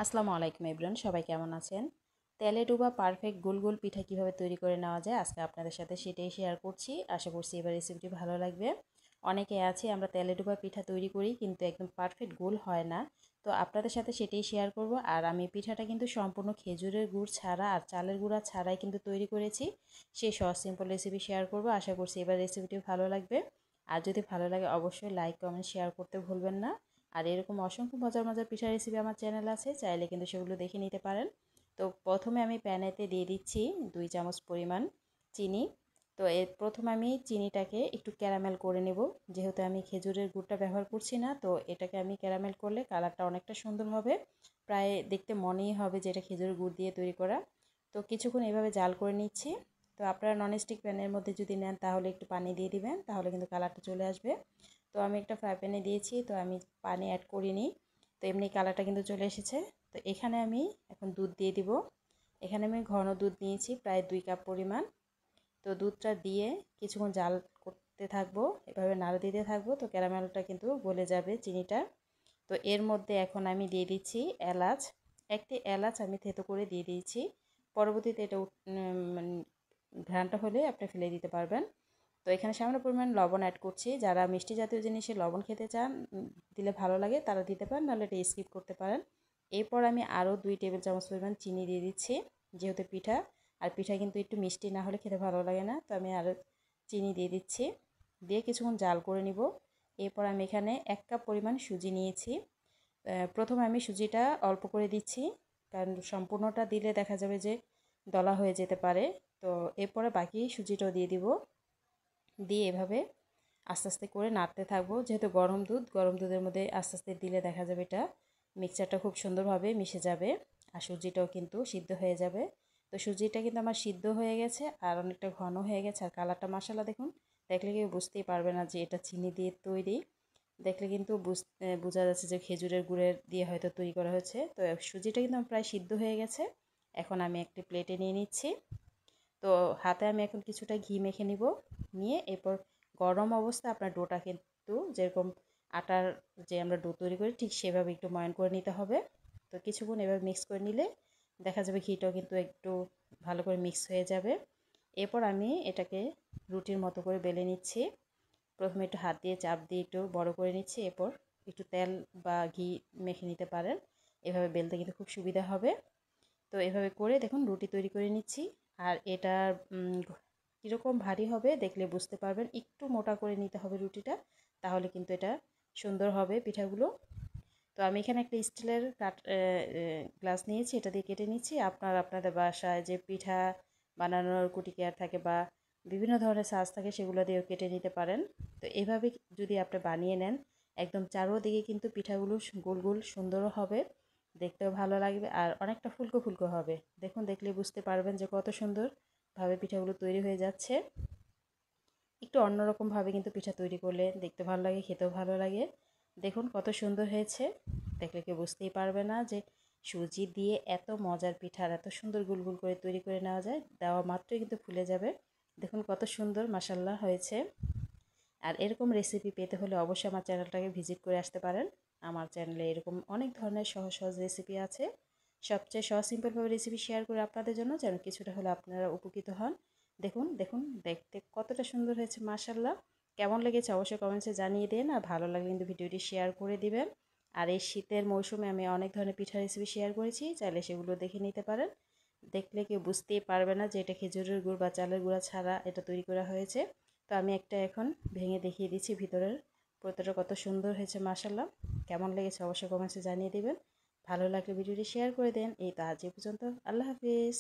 আসসালামু আলাইকুম এভরিওয়ান, সবাই কেমন আছেন? তেলে ডুবা পারফেক্ট গোল গোল পিঠা কিভাবে তৈরি করে নেওয়া যায় আজকে আপনাদের সাথে সেটাই শেয়ার করছি। আশা করছি এবার রেসিপিটি ভালো লাগবে। অনেকে আছে আমরা তেলে ডুবা পিঠা তৈরি করি কিন্তু একদম পারফেক্ট গোল হয় না। তো আপনাদের সাথে সেটাই শেয়ার করব। আর আমি পিঠাটা কিন্তু সম্পূর্ণ খেজুরের গুড় ছাড়া আর চালের গুঁড়া ছাড়াই কিন্তু তৈরি করেছি। সেই সহজ সিম্পল রেসিপি শেয়ার করব। আশা করছি এবার রেসিপিটি ভালো লাগবে। আর যদি ভালো লাগে অবশ্যই লাইক কমেন্ট শেয়ার করতে ভুলবেন না। আর এরকম অসংখ্য মজার মজার পিঠা রেসিপি আমার চ্যানেল আছে, চাইলে কিন্তু সেগুলো দেখে নিতে পারেন। তো প্রথমে আমি প্যানেতে দিয়ে দিচ্ছি 2 চামচ পরিমাণ চিনি। তো প্রথমে আমি চিনিটাকে একটু ক্যারামেল করে নেব। যেহেতু আমি খেজুরের গুড়টা ব্যবহার করছি না, তো এটাকে আমি ক্যারামেল করলে কালারটা অনেকটা সুন্দর হবে। প্রায় দেখতে মনেই হবে যে এটা খেজুরের গুড় দিয়ে তৈরি করা। তো কিছুক্ষণ এভাবে জাল করে নিচ্ছি। তো আপনারা ননস্টিক প্যানের মধ্যে যদি নেন তাহলে একটু পানি দিয়ে দিবেন, তাহলে কিন্তু কালারটা চলে আসবে। তো আমি একটা ফ্রাই প্যানে দিয়েছি, তো আমি পানি অ্যাড করিনি। তো এমনি কালারটা কিন্তু চলে এসেছে। তো এখানে আমি এখন দুধ দিয়ে দিব। এখানে আমি ঘন দুধ নিয়েছি প্রায় 2 কাপ পরিমাণ। তো দুধটা দিয়ে কিছুক্ষণ জাল করতে থাকবো, এভাবে নাড়া দিতে থাকবো। তো ক্যারামেলটা কিন্তু গলে যাবে চিনিটা। তো এর মধ্যে এখন আমি দিয়ে দিচ্ছি এলাচ। একটি এলাচ আমি থেতো করে দিয়ে দিয়েছি। পরবর্তীতে এটা মানে ঘ্রাণটা হলে আপনি ফেলে দিতে পারবেন। তো এখানে সামান্য পরিমাণ লবণ অ্যাড করছি। যারা মিষ্টি জাতীয় জিনিসে লবণ খেতে চান, দিলে ভালো লাগে তারা দিতে পারেন, নাহলে এটা স্কিপ করতে পারেন। এরপর আমি আরও 2 টেবিল চামচ পরিমাণ চিনি দিয়ে দিচ্ছি। যেহেতু পিঠা, আর পিঠা কিন্তু একটু মিষ্টি না হলে খেতে ভালো লাগে না, তো আমি আরও চিনি দিয়ে দিচ্ছি। দিয়ে কিছুক্ষণ জাল করে নিব। এরপর আমি এখানে 1 কাপ পরিমাণ সুজি নিয়েছি। প্রথমে আমি সুজিটা অল্প করে দিচ্ছি, কারণ সম্পূর্ণটা দিলে দেখা যাবে যে দলা হয়ে যেতে পারে। তো এরপরে বাকি সুজিটাও দিয়ে দিব। দিয়ে এভাবে আস্তে আস্তে করে নাড়তে থাকবো। যেহেতু গরম দুধের মধ্যে আস্তে আস্তে দিলে দেখা যাবে এটা মিক্সচারটা খুব সুন্দরভাবে মিশে যাবে, আর সুজিটাও কিন্তু সিদ্ধ হয়ে যাবে। তো সুজিটা কিন্তু আমার সিদ্ধ হয়ে গেছে আর অনেকটা ঘন হয়ে গেছে। আর কালারটা মাশাআল্লাহ দেখুন, দেখলে কেউ বুঝতেই পারবে না যে এটা চিনি দিয়ে তৈরি। দেখলে কিন্তু বোঝা যাচ্ছে যে খেজুরের গুড়ের দিয়ে হয়তো তৈরি করা হয়েছে। তো সুজিটা কিন্তু প্রায় সিদ্ধ হয়ে গেছে। এখন আমি একটি প্লেটে নিয়ে নিচ্ছি। তো হাতে আমি এখন কিছুটা ঘি মেখে নিব। নিয়ে এরপর গরম অবস্থায় আপনার ডোটা কিন্তু যেরকম আটার যে আমরা ডো তৈরি করি ঠিক সেভাবে একটু ময়ান করে নিতে হবে। তো কিছুক্ষণ এভাবে মিক্স করে নিলে দেখা যাবে ঘিটাও কিন্তু একটু ভালো করে মিক্স হয়ে যাবে। এরপর আমি এটাকে রুটির মতো করে বেলে নিচ্ছি। প্রথমে একটু হাত দিয়ে চাপ দিয়ে একটু বড় করে নিচ্ছি। এরপর একটু তেল বা ঘি মেখে নিতে পারেন, এভাবে বেলতে কিন্তু খুব সুবিধা হবে। তো এভাবে করে দেখুন রুটি তৈরি করে নিচ্ছি। আর এটা কীরকম ভারী হবে দেখলে বুঝতে পারবেন। একটু মোটা করে নিতে হবে রুটিটা, তাহলে কিন্তু এটা সুন্দর হবে পিঠাগুলো। তো আমি এখানে একটা স্টিলের গ্লাস নিয়েছি, এটা দিয়ে কেটে নিচ্ছি। আপনাদের বাসায় যে পিঠা বানানোর কুটি কেয়ার থাকে বা বিভিন্ন ধরনের সাজ থাকে সেগুলো দিয়েও কেটে নিতে পারেন। তো এভাবে যদি আপনি বানিয়ে নেন, একদম চারোদিকে কিন্তু পিঠাগুলো গোল গোল সুন্দরও হবে, দেখতেও ভালো লাগবে আর অনেকটা ফুলকো ফুলকো হবে। দেখুন, দেখলে বুঝতে পারবেন যে কত সুন্দরভাবে পিঠাগুলো তৈরি হয়ে যাচ্ছে। একটু অন্যরকমভাবে কিন্তু পিঠা তৈরি করলে দেখতে ভালো লাগে, খেতেও ভালো লাগে। দেখুন কত সুন্দর হয়েছে, দেখলে কেউ বুঝতেই পারবে না যে সুজি দিয়ে এত মজার পিঠা আর এত সুন্দর গুলগুল করে তৈরি করে নেওয়া যায়। দেওয়া মাত্রই কিন্তু ফুলে যাবে। দেখুন কত সুন্দর মাশাআল্লাহ হয়েছে। আর এরকম রেসিপি পেতে হলে অবশ্যই আমার চ্যানেলটাকে ভিজিট করে আসতে পারেন। আমার চ্যানেলে এরকম অনেক ধরনের সহজ সহজ রেসিপি আছে। সবচেয়ে সহজ সিম্পলভাবে রেসিপি শেয়ার করে আপনাদের জন্য, যেন কিছুটা হলে আপনারা উপকৃত হন। দেখুন দেখুন দেখতে কতটা সুন্দর হয়েছে মাশাআল্লাহ। কেমন লেগেছে অবশ্যই কমেন্টসে জানিয়ে দিন, আর ভালো লাগলে কিন্তু ভিডিওটি শেয়ার করে দিবেন। আর এই শীতের মৌসুমে আমি অনেক ধরনের পিঠা রেসিপি শেয়ার করেছি, চাইলে সেগুলো দেখে নিতে পারেন। দেখলে কেউ বুঝতেই পারবে না যে এটা খেজুরের গুড় বা চালের গুঁড়া ছাড়া এটা তৈরি করা হয়েছে। তো আমি একটা এখন ভেঙে দেখিয়ে দিচ্ছি ভিতরের পুরোটা কত সুন্দর হয়েছে মাশাআল্লাহ। কেমন লেগেছে অবশ্যই কমেন্টসে জানিয়ে দিবেন। ভালো লাগলে ভিডিওটি শেয়ার করে দেন। এই তো আজ এ পর্যন্ত। আল্লাহ হাফিজ।